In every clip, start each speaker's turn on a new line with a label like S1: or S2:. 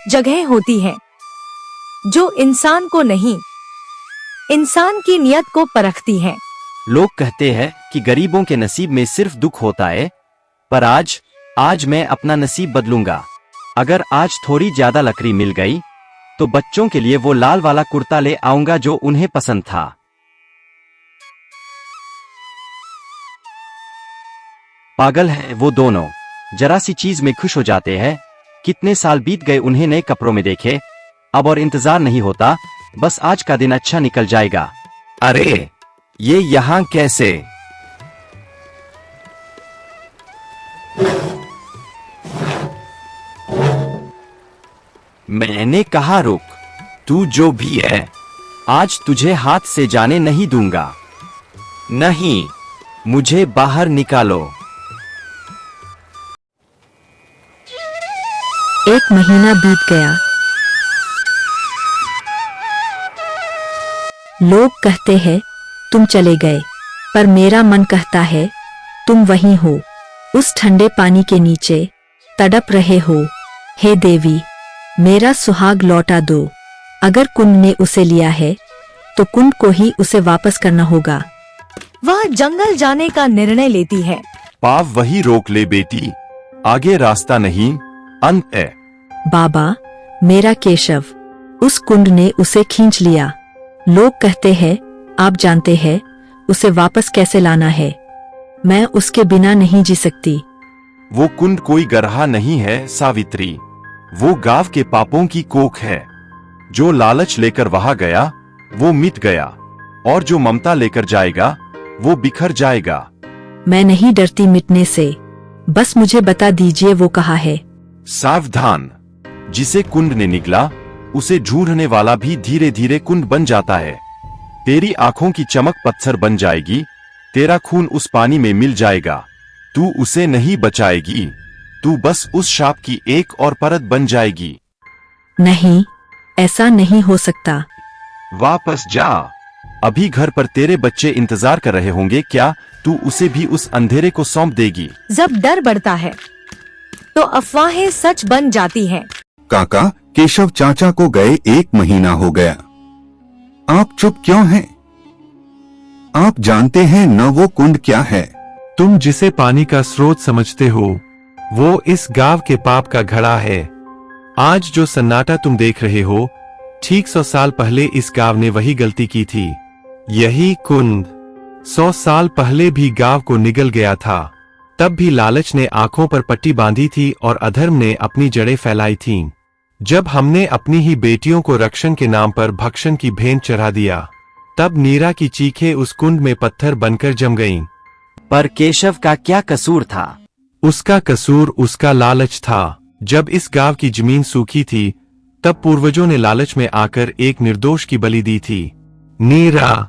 S1: जगह होती है जो इंसान को नहीं, इंसान की नियत को परखती है।
S2: लोग कहते हैं कि गरीबों के नसीब में सिर्फ दुख होता है, पर आज मैं अपना नसीब बदलूंगा। अगर आज थोड़ी ज्यादा लकड़ी मिल गई तो बच्चों के लिए वो लाल वाला कुर्ता ले आऊंगा जो उन्हें पसंद था। पागल है वो दोनों, जरा सी चीज में खुश हो जाते हैं। कितने साल बीत गए उन्हें नए कपड़ों में देखे, अब और इंतजार नहीं होता, बस आज का दिन अच्छा निकल जाएगा।
S3: अरे ये यहाँ कैसे?
S2: मैंने कहा रुक,
S3: तू जो भी है,
S2: आज तुझे हाथ से जाने नहीं दूंगा।
S3: नहीं, मुझे बाहर निकालो।
S4: 1 महीना बीत गया। लोग कहते हैं तुम चले गए, पर मेरा मन कहता है तुम वहीं हो, उस ठंडे पानी के नीचे तड़प रहे हो। हे देवी, मेरा सुहाग लौटा दो। अगर कुंड ने उसे लिया है तो कुंड को ही उसे वापस करना होगा।
S1: वह जंगल जाने का निर्णय लेती है।
S5: पाव वही रोक ले बेटी, आगे रास्ता नहीं, अंत है।
S4: बाबा, मेरा केशव, उस कुंड ने उसे खींच लिया। लोग कहते हैं आप जानते हैं उसे वापस कैसे लाना है। मैं उसके बिना नहीं जी सकती।
S5: वो कुंड कोई गरहा नहीं है सावित्री, वो गांव के पापों की कोख है। जो लालच लेकर वहां गया वो मिट गया, और जो ममता लेकर जाएगा वो बिखर जाएगा।
S4: मैं नहीं डरती मिटने से, बस मुझे बता दीजिए वो कहाँ है।
S5: सावधान, जिसे कुंड ने निगला उसे ढूंढने वाला भी धीरे धीरे कुंड बन जाता है। तेरी आंखों की चमक पत्थर बन जाएगी, तेरा खून उस पानी में मिल जाएगा। तू उसे नहीं बचाएगी, तू बस उस शाप की एक और परत बन जाएगी।
S4: नहीं, ऐसा नहीं हो सकता।
S5: वापस जा, अभी घर पर तेरे बच्चे इंतजार कर रहे होंगे। क्या तू उसे भी उस अंधेरे को सौंप देगी?
S1: जब डर बढ़ता है तो अफवाहें सच बन जाती हैं।
S6: काका, केशव चाचा को गए 1 महीना हो गया। आप चुप क्यों हैं? आप जानते हैं न वो कुंड क्या है?
S7: तुम जिसे पानी का स्रोत समझते हो वो इस गांव के पाप का घड़ा है। आज जो सन्नाटा तुम देख रहे हो, ठीक 100 साल पहले इस गांव ने वही गलती की थी। यही कुंड 100 साल पहले भी गांव को निगल गया था। तब भी लालच ने आंखों पर पट्टी बांधी थी और अधर्म ने अपनी जड़ें फैलाई थीं। जब हमने अपनी ही बेटियों को रक्षण के नाम पर भक्षण की भेंट चढ़ा दिया, तब नीरा की चीखें उस कुंड में पत्थर बनकर जम गईं।
S2: पर केशव का क्या कसूर था?
S7: उसका कसूर उसका लालच था। जब इस गांव की जमीन सूखी थी, तब पूर्वजों ने लालच में आकर एक निर्दोष की बलि दी थी। नीरा,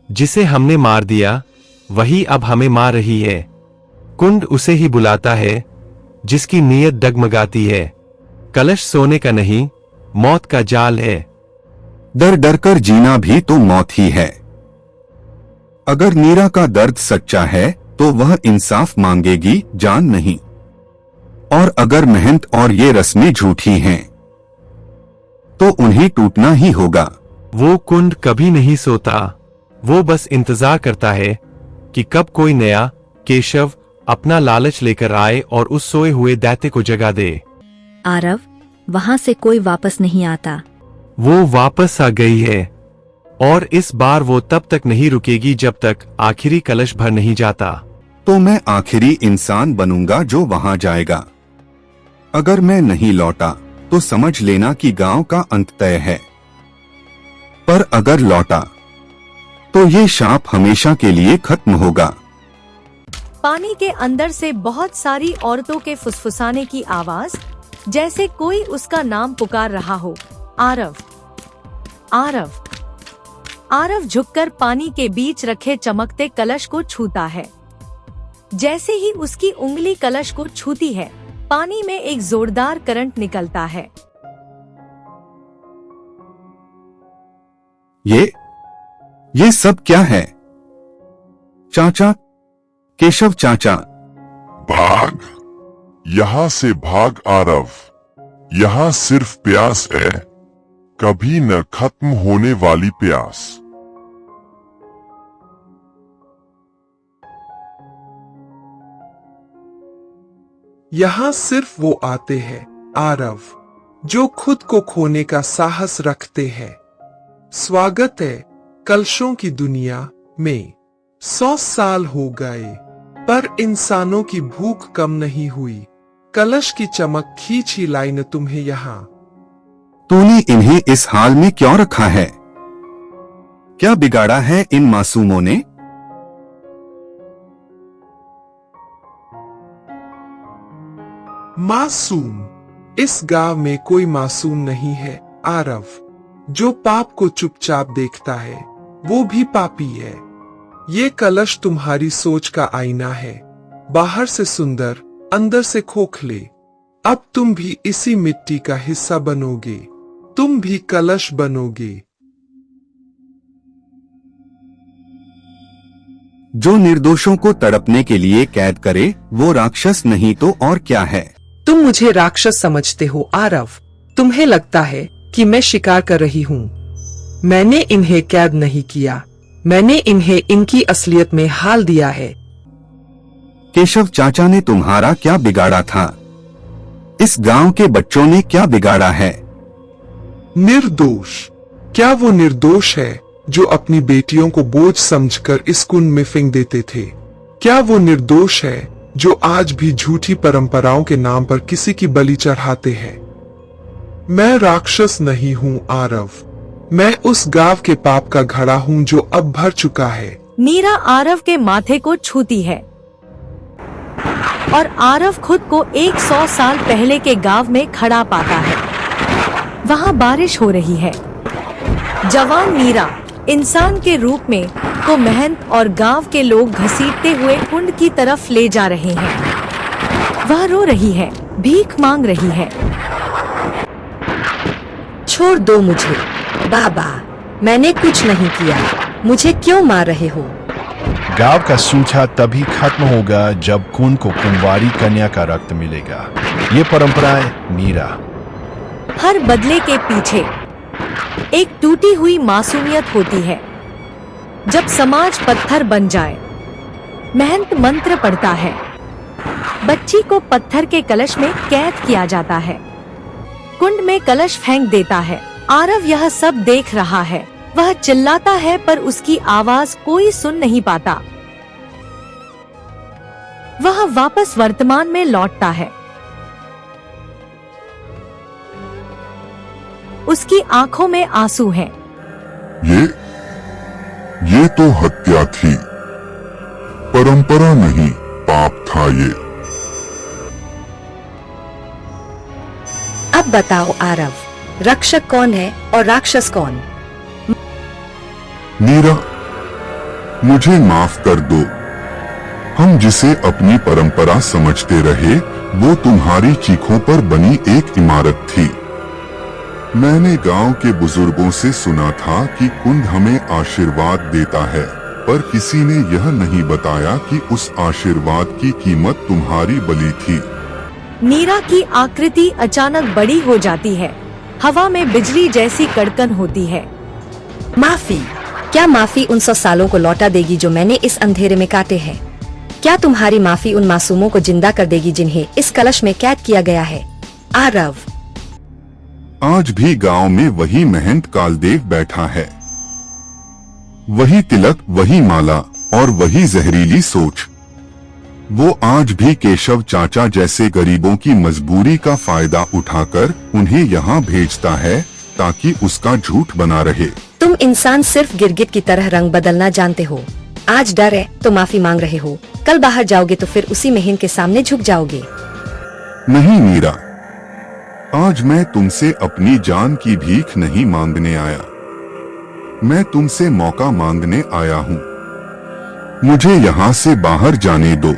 S7: जिसे हमने मार दिया, वही अब हमें मार रही है। कुंड उसे ही बुलाता है जिसकी नीयत डगमगाती है। कलश सोने का नहीं, मौत का जाल है।
S6: डर डर कर जीना भी तो मौत ही है। अगर नीरा का दर्द सच्चा है तो वह इंसाफ मांगेगी, जान नहीं। और अगर मेहनत और ये रस्में झूठी हैं तो उन्हें टूटना ही होगा।
S7: वो कुंड कभी नहीं सोता, वो बस इंतजार करता है कि कब कोई नया केशव अपना लालच लेकर आए और उस सोए हुए दैत्य को जगा दे।
S4: आरव, वहां से कोई वापस नहीं आता।
S7: वो वापस आ गई है, और इस बार वो तब तक नहीं रुकेगी जब तक आखिरी कलश भर नहीं जाता।
S6: तो मैं आखिरी इंसान बनूंगा जो वहां जाएगा। अगर मैं नहीं लौटा तो समझ लेना कि गांव का अंत तय है, पर अगर लौटा तो ये शाप हमेशा के लिए खत्म होगा।
S1: पानी के अंदर से बहुत सारी औरतों के फुसफुसाने की आवाज, जैसे कोई उसका नाम पुकार रहा हो। आरव, आरव। आरव झुककर पानी के बीच रखे चमकते कलश को छूता है। जैसे ही उसकी उंगली कलश को छूती है, पानी में एक जोरदार करंट निकलता है।
S6: ये सब क्या है? चाचा, केशव चाचा।
S8: भाग, यहाँ से भाग आरव, यहाँ सिर्फ प्यास है, कभी न खत्म होने वाली प्यास।
S9: यहाँ सिर्फ वो आते हैं आरव जो खुद को खोने का साहस रखते हैं। स्वागत है कलशों की दुनिया में। 100 साल हो गए पर इंसानों की भूख कम नहीं हुई। कलश की चमक खींची लाई न तुम्हें यहाँ।
S6: तूने इन्हें इस हाल में क्यों रखा है? क्या बिगाड़ा है इन मासूमों ने?
S9: मासूम? इस गांव में कोई मासूम नहीं है आरव। जो पाप को चुपचाप देखता है वो भी पापी है। ये कलश तुम्हारी सोच का आईना है, बाहर से सुंदर अंदर से खोखले। अब तुम भी इसी मिट्टी का हिस्सा बनोगे, तुम भी कलश बनोगे।
S6: जो निर्दोषों को तड़पने के लिए कैद करे वो राक्षस नहीं तो और क्या है?
S10: तुम मुझे राक्षस समझते हो आरव। तुम्हें लगता है कि मैं शिकार कर रही हूँ। मैंने इन्हें कैद नहीं किया, मैंने इन्हें इनकी असलियत में हाल दिया है।
S6: केशव चाचा ने तुम्हारा क्या बिगाड़ा था? इस गांव के बच्चों ने क्या बिगाड़ा है?
S9: निर्दोष? क्या वो निर्दोष है जो अपनी बेटियों को बोझ समझकर इस कुंड में फेंक देते थे? क्या वो निर्दोष है जो आज भी झूठी परंपराओं के नाम पर किसी की बलि चढ़ाते हैं? मैं राक्षस नहीं हूँ आरव, मैं उस गांव के पाप का घड़ा हूँ जो अब भर चुका है।
S1: नीरा आरव के माथे को छूती है और आरव खुद को 100 साल पहले के गांव में खड़ा पाता है। वहाँ बारिश हो रही है। जवान नीरा इंसान के रूप में को महंत और गांव के लोग घसीटते हुए कुंड की तरफ ले जा रहे हैं। वह रो रही है, भीख मांग रही है।
S4: छोड़ दो मुझे बाबा, मैंने कुछ नहीं किया, मुझे क्यों मार रहे हो?
S11: गांव का सूखा तभी खत्म होगा जब कुंड को कुंवारी कन्या का रक्त मिलेगा। ये परंपरा है नीरा।
S1: हर बदले के पीछे एक टूटी हुई मासूमियत होती है। जब समाज पत्थर बन जाए, महंत मंत्र पढ़ता है। बच्ची को पत्थर के कलश में कैद किया जाता है। कुंड में कलश फेंक देता है। आरव यह सब देख रहा है। वह चिल्लाता है पर उसकी आवाज कोई सुन नहीं पाता। वह वापस वर्तमान में लौटता है। उसकी आंखों में आंसू हैं।
S8: ये तो हत्या थी, परंपरा नहीं, पाप था ये।
S4: अब बताओ आरव, रक्षक कौन है और राक्षस कौन?
S8: नीरा, मुझे माफ कर दो। हम जिसे अपनी परंपरा समझते रहे वो तुम्हारी चीखों पर बनी एक इमारत थी। मैंने गांव के बुजुर्गों से सुना था कि कुंड हमें आशीर्वाद देता है, पर किसी ने यह नहीं बताया कि उस आशीर्वाद की कीमत तुम्हारी बलि थी।
S1: नीरा की आकृति अचानक बड़ी हो जाती है। हवा में बिजली जैसी कड़कन होती है।
S4: माफी? क्या माफी उन 100 सालों को लौटा देगी जो मैंने इस अंधेरे में काटे हैं? क्या तुम्हारी माफी उन मासूमों को जिंदा कर देगी जिन्हें इस कलश में कैद किया गया है? आरव,
S6: आज भी गांव में वही महंत कालदेव बैठा है। वही तिलक, वही माला और वही जहरीली सोच। वो आज भी केशव चाचा जैसे गरीबों की मजबूरी का फायदा उठाकर उन्हें यहाँ भेजता है ताकि उसका झूठ बना रहे।
S4: तुम इंसान सिर्फ गिरगिट की तरह रंग बदलना जानते हो। आज डर है तो माफी मांग रहे हो, कल बाहर जाओगे तो फिर उसी महंत के सामने झुक जाओगे।
S6: नहीं मीरा, आज मैं तुमसे अपनी जान की भीख नहीं मांगने आया, मैं तुमसे मौका मांगने आया हूँ। मुझे यहाँ से बाहर जाने दो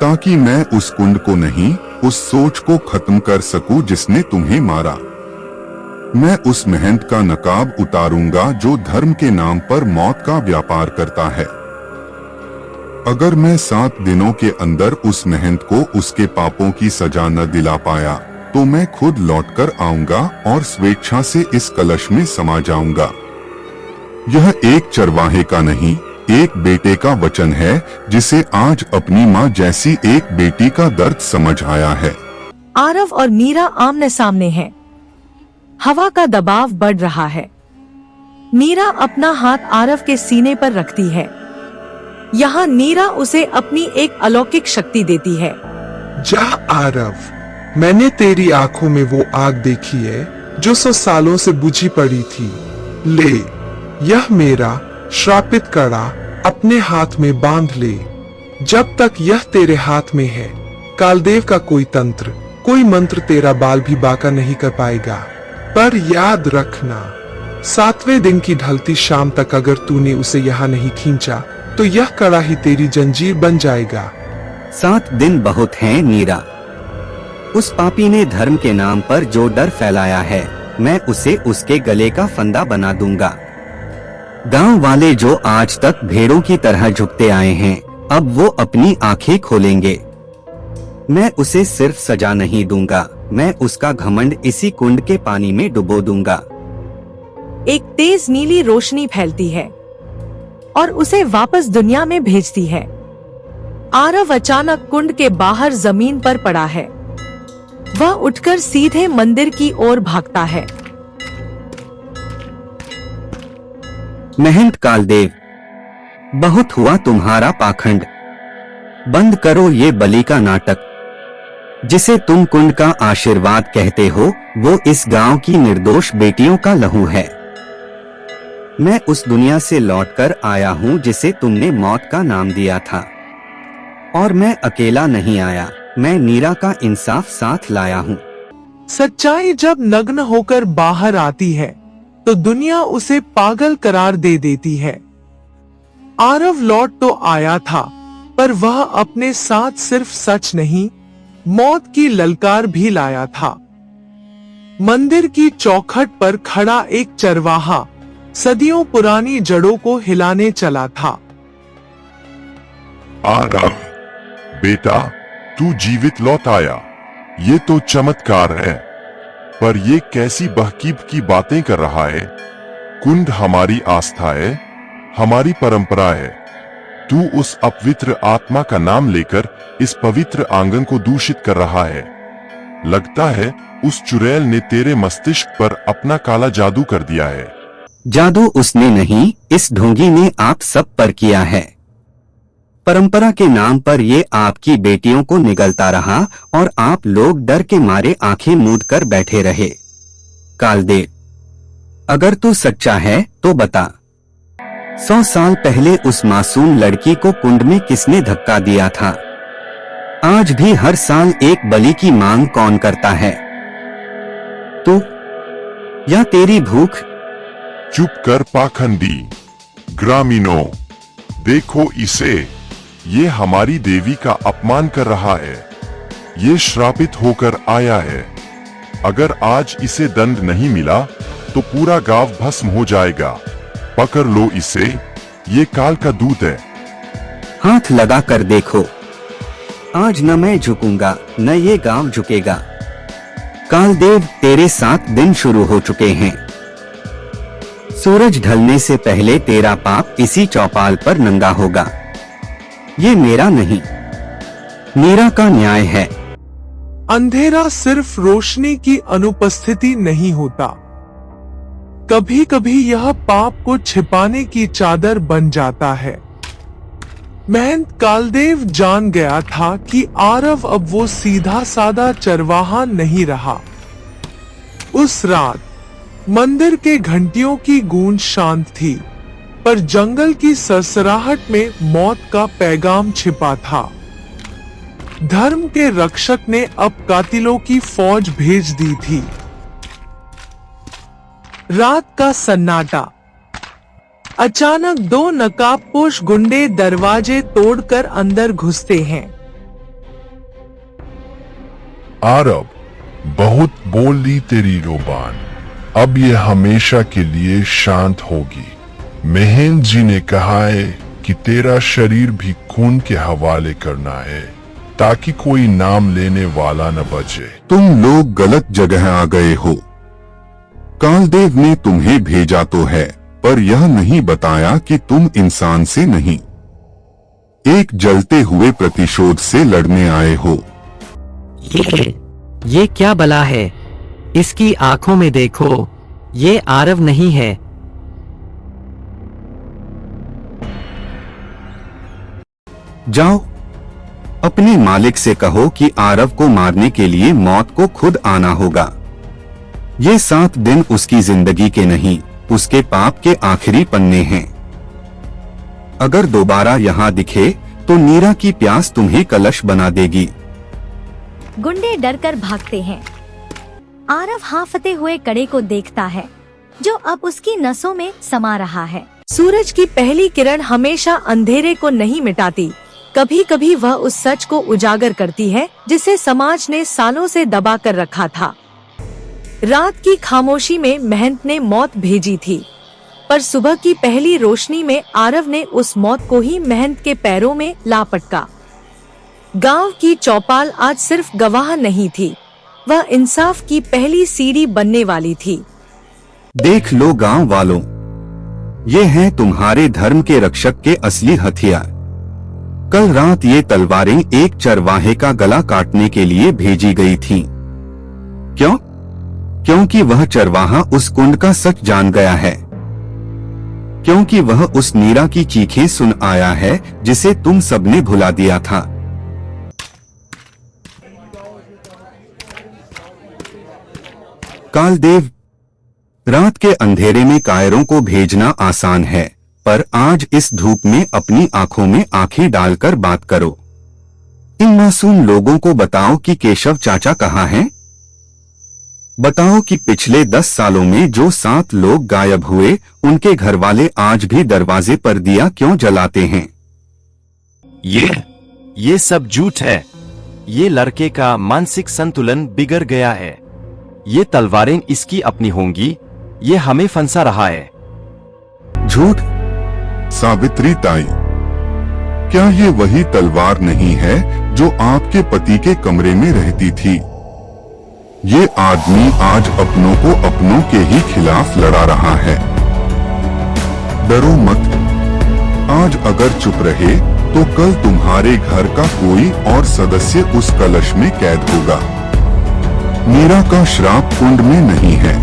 S6: ताकि मैं उस कुंड को नहीं, उस सोच को खत्म कर सकूं जिसने तुम्हें मारा। मैं उस महंत का नकाब उतारूंगा जो धर्म के नाम पर मौत का व्यापार करता है। अगर मैं 7 दिनों के अंदर उस महंत को उसके पापों की सजा न दिला पाया
S8: तो मैं खुद लौटकर आऊंगा और स्वेच्छा से इस कलश में समा जाऊंगा। यह एक चरवाहे का नहीं, एक बेटे का वचन है, जिसे आज अपनी माँ जैसी एक बेटी का दर्द समझ आया है।
S1: आरव और नीरा आमने सामने हैं। हवा का दबाव बढ़ रहा है। नीरा अपना हाथ आरव के सीने पर रखती है। यहाँ नीरा उसे अपनी एक अलौकिक शक्ति देती है।
S9: जा आरव, मैंने तेरी आंखों में वो आग देखी है जो 100 सालों से बुझी पड़ी थी। ले, यह मेरा श्रापित कड़ा अपने हाथ में बांध ले। जब तक यह तेरे हाथ में है, कालदेव का कोई तंत्र, कोई मंत्र तेरा बाल भी बांका नहीं कर पाएगा। पर याद रखना, 7वें दिन की ढलती शाम तक अगर तूने उसे यहाँ नहीं खींचा तो यह कड़ा ही तेरी जंजीर बन जाएगा।
S12: 7 दिन बहुत हैं नीरा। उस पापी ने धर्म के नाम पर जो डर फैलाया है, मैं उसे उसके गले का फंदा बना दूंगा। गांव वाले जो आज तक भेड़ों की तरह झुकते आए हैं, अब वो अपनी आंखें खोलेंगे। मैं उसे सिर्फ सजा नहीं दूंगा, मैं उसका घमंड इसी कुंड के पानी में डुबो दूंगा।
S1: एक तेज नीली रोशनी फैलती है और उसे वापस दुनिया में भेजती है। आरव अचानक कुंड के बाहर जमीन पर पड़ा है। वह उठकर सीधे मंदिर की ओर भागता है।
S12: महंत कालदेव, बहुत हुआ तुम्हारा पाखंड। बंद करो ये बलि का नाटक। जिसे तुम कुंड का आशीर्वाद कहते हो, वो इस गांव की निर्दोष बेटियों का लहू है। मैं उस दुनिया से लौटकर आया हूँ जिसे तुमने मौत का नाम दिया था। और मैं अकेला नहीं आया, मैं नीरा का इंसाफ साथ लाया हूँ।
S10: सच्चाई जब नग्न होकर बाहर आती है तो दुनिया उसे पागल करार दे देती है। आरव लौट तो आया था, पर वह अपने साथ सिर्फ सच नहीं, मौत की ललकार भी लाया था। मंदिर की चौखट पर खड़ा एक चरवाहा सदियों पुरानी जड़ों को हिलाने चला था।
S8: आरव बेटा, तू जीवित लौट आया, ये तो चमत्कार है। पर ये कैसी बहकीब की बातें कर रहा है? कुंड हमारी आस्था है, हमारी परंपरा है। तू उस अपवित्र आत्मा का नाम लेकर इस पवित्र आंगन को दूषित कर रहा है। लगता है उस चुड़ैल ने तेरे मस्तिष्क पर अपना काला जादू कर दिया है।
S12: जादू उसने नहीं, इस ढोंगी ने आप सब पर किया है। परंपरा के नाम पर ये आपकी बेटियों को निगलता रहा और आप लोग डर के मारे आंखें मूंद कर बैठे रहे। कालदेव, अगर तू सच्चा है तो बता, 100 साल पहले उस मासूम लड़की को कुंड में किसने धक्का दिया था? आज भी हर साल एक बलि की मांग कौन करता है? तू या तेरी भूख?
S8: चुप कर पाखंडी। ग्रामीणों, देखो इसे, ये हमारी देवी का अपमान कर रहा है। ये श्रापित होकर आया है। अगर आज इसे दंड नहीं मिला तो पूरा गांव भस्म हो जाएगा। पकड़ लो इसे, ये काल का दूत है।
S12: हाथ लगा कर देखो, आज न मैं झुकूंगा न ये गांव झुकेगा। कालदेव, तेरे 7 दिन शुरू हो चुके हैं। सूरज ढलने से पहले तेरा पाप इसी चौपाल पर नंगा होगा। ये मेरा नहीं, नीरा का न्याय है।
S10: अंधेरा सिर्फ रोशनी की अनुपस्थिति नहीं होता, कभी कभी यह पाप को छिपाने की चादर बन जाता है। महंत कालदेव जान गया था कि आरव अब वो सीधा साधा चरवाहा नहीं रहा। उस रात मंदिर के घंटियों की गूंज शांत थी, पर जंगल की सरसराहट में मौत का पैगाम छिपा था। धर्म के रक्षक ने अब कातिलों की फौज भेज दी थी। रात का सन्नाटा। अचानक 2 नकाबपोश गुंडे दरवाजे तोड़कर अंदर घुसते हैं।
S11: आरव, बहुत बोल ली तेरी रोबान, अब ये हमेशा के लिए शांत होगी। महेंद्र जी ने कहा है कि तेरा शरीर भी खून के हवाले करना है।
S8: ताकि कोई नाम लेने वाला न बचे।
S6: तुम लोग गलत जगह आ गए हो। कालदेव ने तुम्हें भेजा तो है, पर यह नहीं बताया कि तुम इंसान से नहीं, एक जलते हुए प्रतिशोध से लड़ने आए हो।
S13: ये क्या बला है? इसकी आंखों में देखो, ये आरव नहीं है।
S6: जाओ, अपने मालिक से कहो कि आरव को मारने के लिए मौत को खुद आना होगा। ये 7 दिन उसकी जिंदगी के नहीं, उसके पाप के आखिरी पन्ने हैं। अगर दोबारा यहाँ दिखे तो नीरा की प्यास तुम्हें कलश बना देगी।
S1: गुंडे डरकर भागते हैं। आरव हांफते हुए कड़े को देखता है, जो अब उसकी नसों में समा रहा है। सूरज की पहली किरण हमेशा अंधेरे को नहीं मिटाती, कभी कभी वह उस सच को उजागर करती है जिसे समाज ने सालों से दबा कर रखा था। रात की खामोशी में मेहनत ने मौत भेजी थी, पर सुबह की पहली रोशनी में आरव ने उस मौत को ही मेहनत के पैरों में ला पटका। गांव की चौपाल आज सिर्फ गवाह नहीं थी, वह इंसाफ की पहली सीढ़ी बनने वाली थी।
S6: देख लो गांव वालों, ये हैं तुम्हारे धर्म के रक्षक के असली हथियार। कल रात ये तलवारें एक चरवाहे का गला काटने के लिए भेजी गई थीं। क्यों? क्योंकि वह चरवाहा उस कुंड का सच जान गया है, क्योंकि वह उस नीरा की चीखें सुन आया है जिसे तुम सबने भुला दिया था। कालदेव, रात के अंधेरे में कायरों को भेजना आसान है, पर आज इस धूप में अपनी आंखों में आंखें डालकर बात करो। इन मासूम लोगों को बताओ कि केशव चाचा कहाँ हैं? बताओ कि पिछले 10 सालों में जो 7 लोग गायब हुए, उनके घरवाले आज भी दरवाजे पर दिया क्यों जलाते हैं?
S2: ये सब झूठ है। ये लड़के का मानसिक संतुलन बिगड़ गया है। ये तलवारें इसकी अपनी होंगी, ये हमें फंसा रहा है।
S6: झूठ?
S8: सावित्री ताई, क्या ये वही तलवार नहीं है जो आपके पति के कमरे में रहती थी? ये आदमी आज अपनों को अपनों के ही खिलाफ लड़ा रहा है। डरो मत, आज अगर चुप रहे तो कल तुम्हारे घर का कोई और सदस्य उस कलश में कैद होगा। मीरा का श्राप कुंड में नहीं है,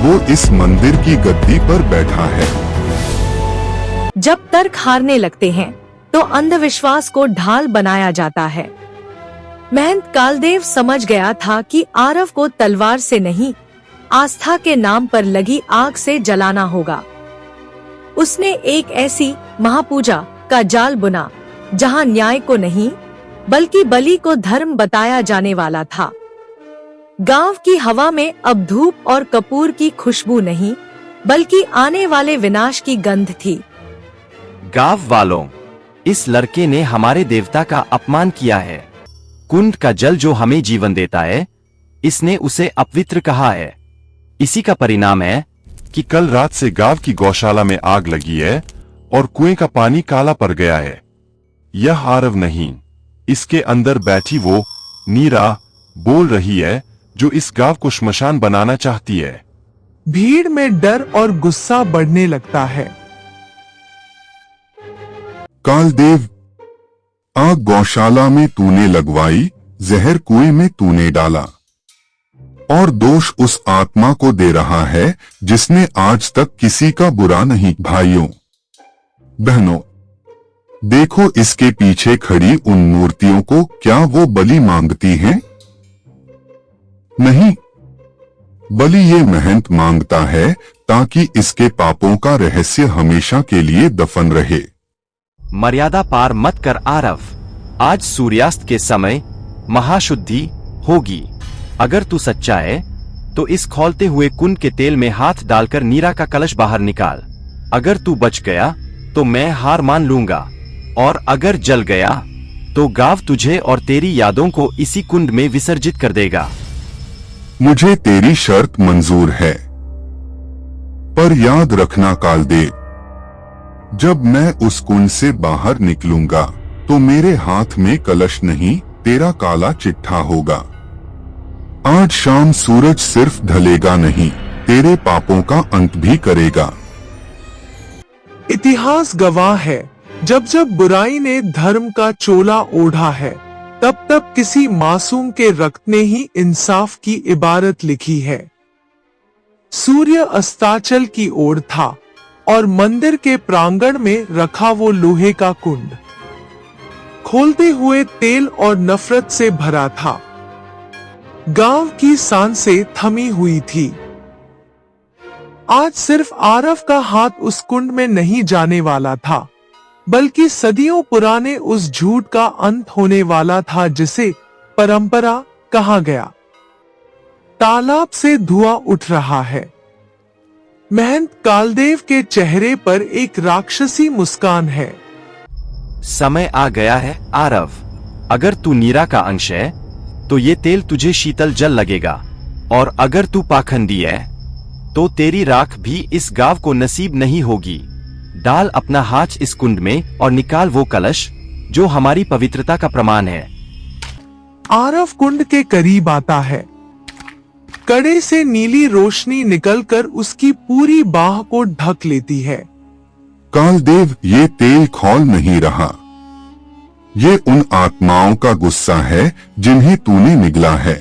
S8: वो इस मंदिर की गद्दी पर बैठा है।
S1: जब तर्क हारने लगते हैं तो अंधविश्वास को ढाल बनाया जाता है। महंत कालदेव समझ गया था कि आरव को तलवार से नहीं, आस्था के नाम पर लगी आग से जलाना होगा। उसने एक ऐसी महापूजा का जाल बुना जहां न्याय को नहीं बल्कि बलि को धर्म बताया जाने वाला था। गांव की हवा में अब धूप और कपूर की खुशबू नहीं बल्कि आने वाले विनाश की गंध थी।
S2: गांव वालों, इस लड़के ने हमारे देवता का अपमान किया है। कुंड का जल जो हमें जीवन देता है, इसने उसे अपवित्र कहा है। इसी का परिणाम है
S5: कि कल रात से गांव की गौशाला में आग लगी है और कुएं का पानी काला पड़ गया है। यह आरव नहीं, इसके अंदर बैठी वो नीरा बोल रही है जो इस गांव को श्मशान बनाना चाहती है।
S9: भीड़ में डर और गुस्सा बढ़ने लगता है।
S8: कालदेव, आग गौशाला में तूने लगवाई, जहर कुएं में तूने डाला, और दोष उस आत्मा को दे रहा है जिसने आज तक किसी का बुरा नहीं। भाइयों बहनों, देखो इसके पीछे खड़ी उन मूर्तियों को, क्या वो बलि मांगती हैं? नहीं, बलि ये मेहनत मांगता है ताकि इसके पापों का रहस्य हमेशा के लिए दफन रहे।
S2: मर्यादा पार मत कर आरव। आज सूर्यास्त के समय महाशुद्धि होगी। अगर तू सच्चा है तो इस खौलते हुए कुंड के तेल में हाथ डालकर नीरा का कलश बाहर निकाल। अगर तू बच गया तो मैं हार मान लूंगा, और अगर जल गया तो गांव तुझे और तेरी यादों को इसी कुंड में विसर्जित कर देगा।
S8: मुझे तेरी शर्त मंजूर है, पर याद रखना कालदेव, जब मैं उस कुंड से बाहर निकलूंगा तो तो मेरे हाथ में कलश नहीं, तेरा काला चिट्ठा होगा। आज शाम सूरज सिर्फ ढलेगा नहीं, तेरे पापों का अंत भी करेगा।
S9: इतिहास गवाह है, जब जब बुराई ने धर्म का चोला ओढ़ा है, तब तब किसी मासूम के रक्त ने ही इंसाफ की इबारत लिखी है। सूर्य अस्ताचल की ओर था और मंदिर के प्रांगण में रखा वो लोहे का कुंड खोलते हुए तेल और नफरत से भरा था। गांव की सांसें थमी हुई थी। आज सिर्फ आरव का हाथ उस कुंड में नहीं जाने वाला था, बल्कि सदियों पुराने उस झूठ का अंत होने वाला था जिसे परंपरा कहा गया। तालाब से धुआं उठ रहा है। महंत कालदेव के चेहरे पर एक राक्षसी मुस्कान है।
S2: समय आ गया है आरव। अगर तू नीरा का अंश है तो ये तेल तुझे शीतल जल लगेगा, और अगर तू पाखंडी है तो तेरी राख भी इस गांव को नसीब नहीं होगी। डाल अपना हाथ इस कुंड में और निकाल वो कलश जो हमारी पवित्रता का प्रमाण है।
S9: आरव कुंड के करीब आता है। कड़े से नीली रोशनी निकलकर उसकी पूरी बाह को ढक लेती है।
S8: कालदेव, ये तेल खौल नहीं रहा। ये उन आत्माओं का गुस्सा है जिन्हें तूने निगला है।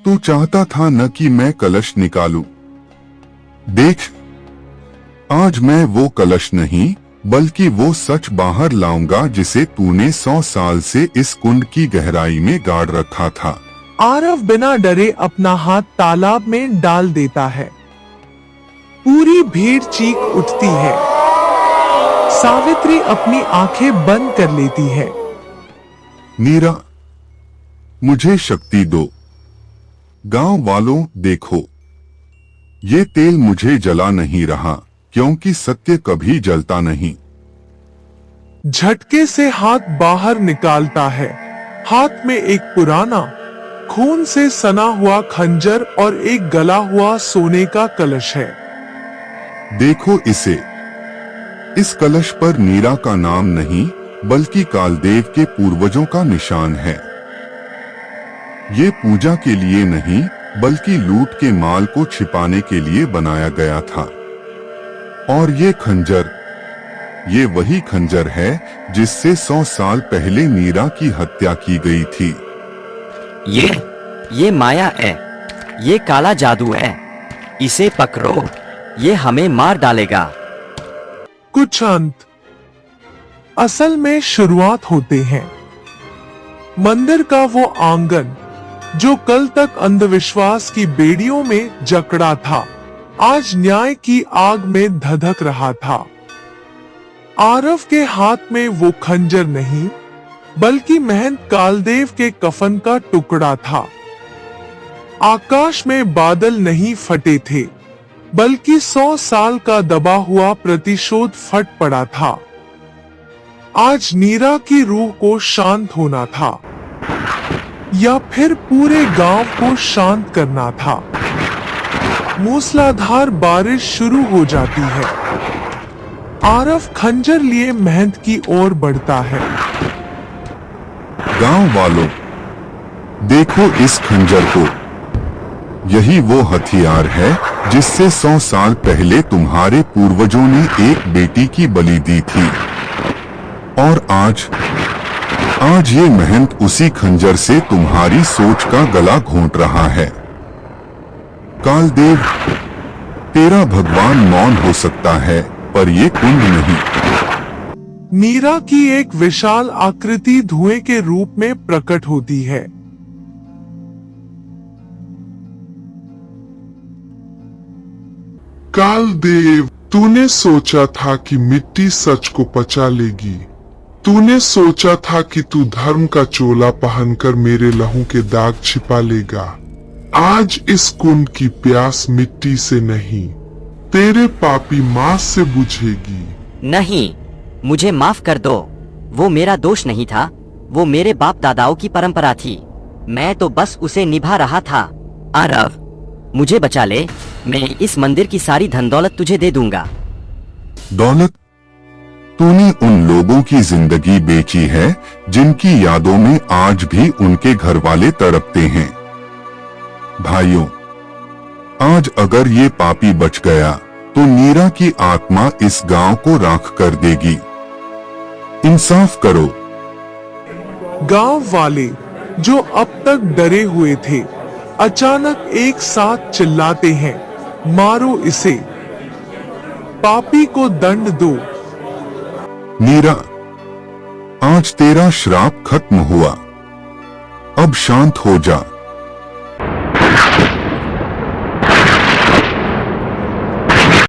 S8: तू चाहता था न कि मैं कलश निकालूं। देख, आज मैं वो कलश नहीं बल्कि वो सच बाहर लाऊंगा जिसे तूने 100 साल से इस कुंड की गहराई में गाड़ रखा था।
S9: आरव बिना डरे अपना हाथ तालाब में डाल देता है। पूरी भीड़ चीख उठती है। सावित्री अपनी आंखें बंद कर लेती है।
S8: नीरा, मुझे शक्ति दो। गांव वालों, देखो, ये तेल मुझे जला नहीं रहा, क्योंकि सत्य कभी जलता नहीं।
S9: झटके से हाथ बाहर निकालता है। हाथ में एक पुराना खून से सना हुआ खंजर और एक गला हुआ सोने का कलश है।
S8: देखो इसे। इस कलश पर नीरा का नाम नहीं बल्कि कालदेव के पूर्वजों का निशान है। ये पूजा के लिए नहीं बल्कि लूट के माल को छिपाने के लिए बनाया गया था। और ये खंजर, ये वही खंजर है जिससे 100 साल पहले नीरा की हत्या की गई थी।
S13: ये माया है, ये काला जादू है। इसे पकड़ो, ये हमें मार डालेगा।
S9: कुछ अंत असल में शुरुआत होते हैं। मंदिर का वो आंगन जो कल तक अंधविश्वास की बेड़ियों में जकड़ा था, आज न्याय की आग में धधक रहा था। आरव के हाथ में वो खंजर नहीं बल्कि महंत कालदेव के कफन का टुकड़ा था। आकाश में बादल नहीं फटे थे बल्कि 100 साल का दबा हुआ प्रतिशोध फट पड़ा था। आज नीरा की रूह को शांत होना था या फिर पूरे गांव को शांत करना था। मूसलाधार बारिश शुरू हो जाती है। आरव खंजर लिए महंत की ओर बढ़ता है।
S8: गांव वालों, देखो इस खंजर को। यही वो हथियार है जिससे 100 साल पहले तुम्हारे पूर्वजों ने एक बेटी की बलि दी थी। और आज ये महंत उसी खंजर से तुम्हारी सोच का गला घोंट रहा है। कालदेव, तेरा भगवान मौन हो सकता है पर ये कुंड नहीं।
S9: नीरा की एक विशाल आकृति धुएं के रूप में प्रकट होती है।
S14: कालदेव, तूने सोचा था कि मिट्टी सच को पचा लेगी। तूने सोचा था कि तू धर्म का चोला पहनकर मेरे लहू के दाग छिपा लेगा। आज इस कुंड की प्यास मिट्टी से नहीं, तेरे पापी मांस से बुझेगी।
S13: नहीं, मुझे माफ कर दो। वो मेरा दोष नहीं था, वो मेरे बाप दादाओं की परंपरा थी। मैं तो बस उसे निभा रहा था। आरव, मुझे बचा ले। मैं इस मंदिर की सारी धन दौलत तुझे दे दूंगा।
S8: दौलत? तूने उन लोगों की जिंदगी बेची है जिनकी यादों में आज भी उनके घर वाले तड़पते हैं। भाइयों, आज अगर ये पापी बच गया तो नीरा की आत्मा इस गांव को राख कर देगी। इंसाफ करो।
S9: गांव वाले जो अब तक डरे हुए थे अचानक एक साथ चिल्लाते हैं, मारो इसे, पापी को दंड दो।
S8: नीरा, आज तेरा श्राप खत्म हुआ, अब शांत हो जा।